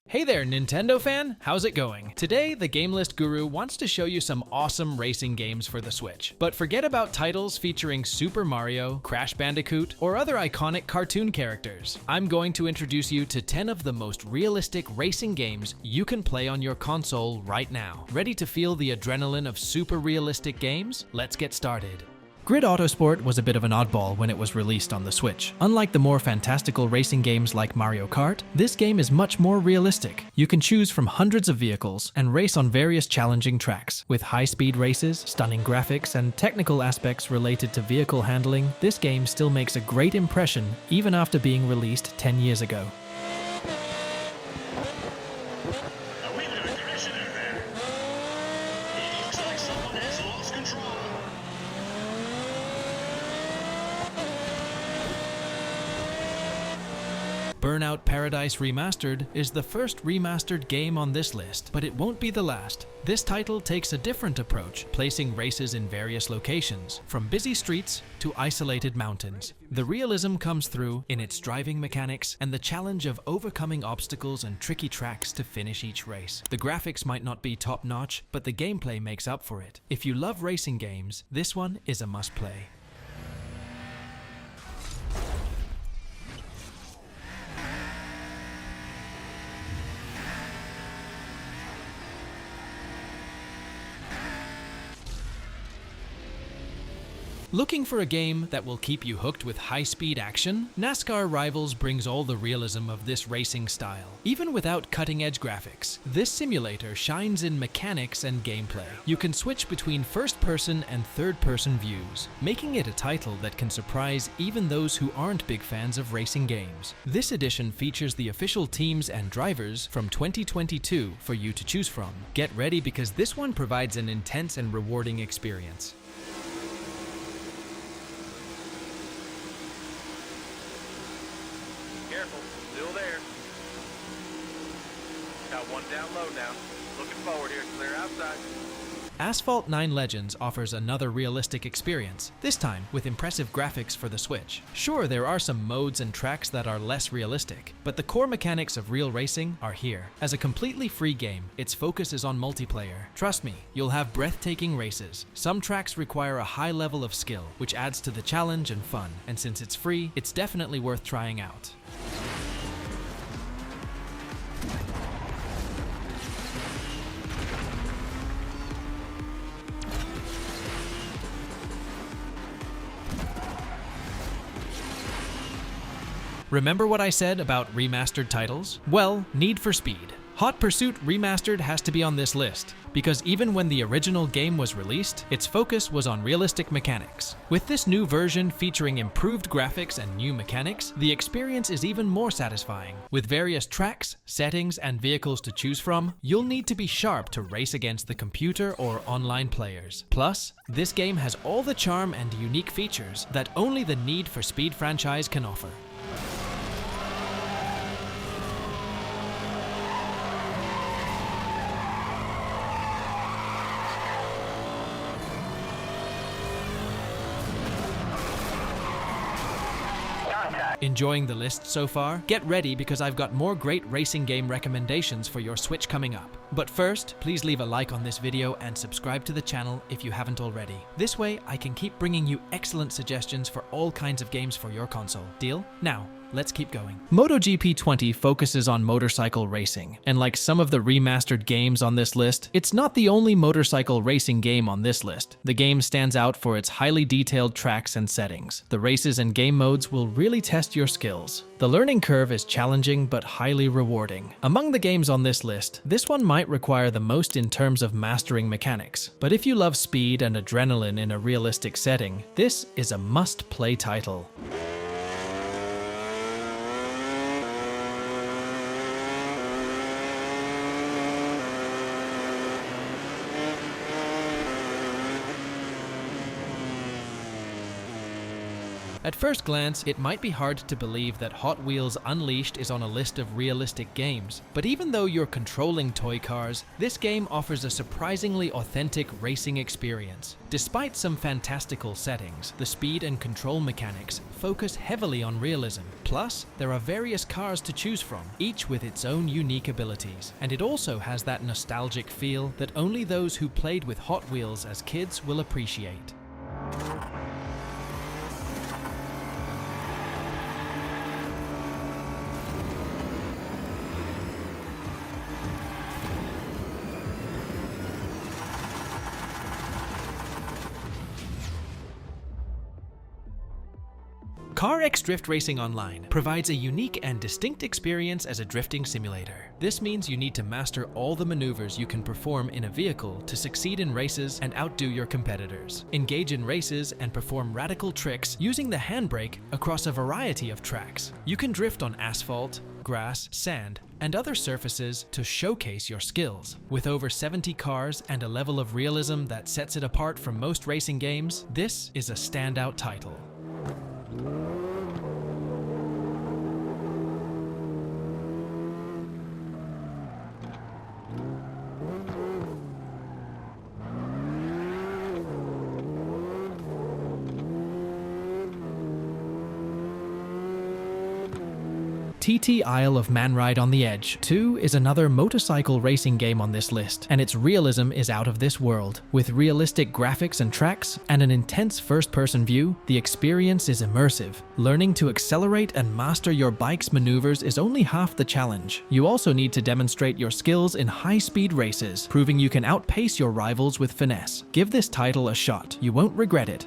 Hey there, Nintendo fan! How's it going? Today, the Game List Guru wants to show you some awesome racing games for the Switch. But forget about titles featuring Super Mario, Crash Bandicoot, or other iconic cartoon characters. I'm going to introduce you to 10 of the most realistic racing games you can play on your console right now. Ready to feel the adrenaline of super realistic games? Let's get started. Grid Autosport was a bit of an oddball when it was released on the Switch. Unlike the more fantastical racing games like Mario Kart, this game is much more realistic. You can choose from hundreds of vehicles and race on various challenging tracks. With high-speed races, stunning graphics, and technical aspects related to vehicle handling, this game still makes a great impression even after being released 10 years ago. A wee bit of aggression out there. It looks like someone has lost control. Burnout Paradise Remastered is the first remastered game on this list, but it won't be the last. This title takes a different approach, placing races in various locations, from busy streets to isolated mountains. The realism comes through in its driving mechanics and the challenge of overcoming obstacles and tricky tracks to finish each race. The graphics might not be top-notch, but the gameplay makes up for it. If you love racing games, this one is a must-play. Looking for a game that will keep you hooked with high-speed action? Nascar Rivals brings all the realism of this racing style. Even without cutting-edge graphics, this simulator shines in mechanics and gameplay. You can switch between first-person and third-person views, making it a title that can surprise even those who aren't big fans of racing games. This edition features the official teams and drivers from 2022 for you to choose from. Get ready because this one provides an intense and rewarding experience. Careful, still there. Got one down low now. Looking forward here, clear outside. Asphalt 9 Legends offers another realistic experience, this time with impressive graphics for the Switch. Sure, there are some modes and tracks that are less realistic, but the core mechanics of real racing are here. As a completely free game, its focus is on multiplayer. Trust me, you'll have breathtaking races. Some tracks require a high level of skill, which adds to the challenge and fun, and since it's free, it's definitely worth trying out. Remember what I said about remastered titles? Well, Need for Speed. Hot Pursuit Remastered has to be on this list, because even when the original game was released, its focus was on realistic mechanics. With this new version featuring improved graphics and new mechanics, the experience is even more satisfying. With various tracks, settings, and vehicles to choose from, you'll need to be sharp to race against the computer or online players. Plus, this game has all the charm and unique features that only the Need for Speed franchise can offer. Enjoying the list so far? Get ready because I've got more great racing game recommendations for your Switch coming up. But first, please leave a like on this video and subscribe to the channel if you haven't already. This way, I can keep bringing you excellent suggestions for all kinds of games for your console. Deal? Now, let's keep going. MotoGP 20 focuses on motorcycle racing, and like some of the remastered games on this list, it's not the only motorcycle racing game on this list. The game stands out for its highly detailed tracks and settings. The races and game modes will really test your skills. The learning curve is challenging but highly rewarding. Among the games on this list, this one might require the most in terms of mastering mechanics. But if you love speed and adrenaline in a realistic setting, this is a must-play title. At first glance, it might be hard to believe that Hot Wheels Unleashed is on a list of realistic games, but even though you're controlling toy cars, this game offers a surprisingly authentic racing experience. Despite some fantastical settings, the speed and control mechanics focus heavily on realism. Plus, there are various cars to choose from, each with its own unique abilities, and it also has that nostalgic feel that only those who played with Hot Wheels as kids will appreciate. Carx Drift Racing Online provides a unique and distinct experience as a drifting simulator. This means you need to master all the maneuvers you can perform in a vehicle to succeed in races and outdo your competitors. Engage in races and perform radical tricks using the handbrake across a variety of tracks. You can drift on asphalt, grass, sand, and other surfaces to showcase your skills. With over 70 cars and a level of realism that sets it apart from most racing games, this is a standout title. TT Isle of Manride on the Edge 2 is another motorcycle racing game on this list, and its realism is out of this world. With realistic graphics and tracks, and an intense first-person view, the experience is immersive. Learning to accelerate and master your bike's maneuvers is only half the challenge. You also need to demonstrate your skills in high-speed races, proving you can outpace your rivals with finesse. Give this title a shot. You won't regret it.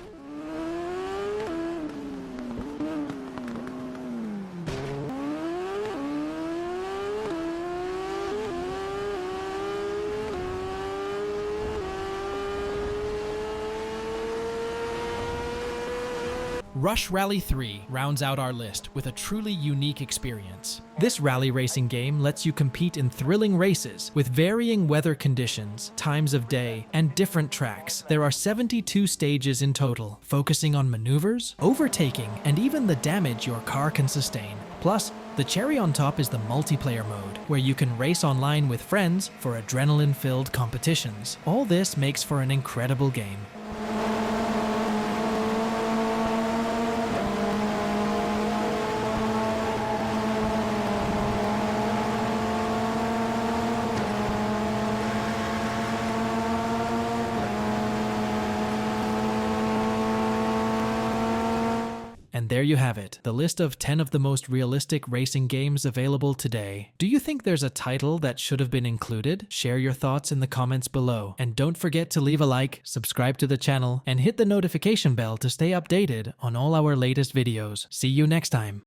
Rush Rally 3 rounds out our list with a truly unique experience. This rally racing game lets you compete in thrilling races with varying weather conditions, times of day, and different tracks. There are 72 stages in total, focusing on maneuvers, overtaking, and even the damage your car can sustain. Plus, the cherry on top is the multiplayer mode, where you can race online with friends for adrenaline-filled competitions. All this makes for an incredible game. And there you have it, the list of 10 of the most realistic racing games available today. Do you think there's a title that should have been included? Share your thoughts in the comments below. And don't forget to leave a like, subscribe to the channel, and hit the notification bell to stay updated on all our latest videos. See you next time.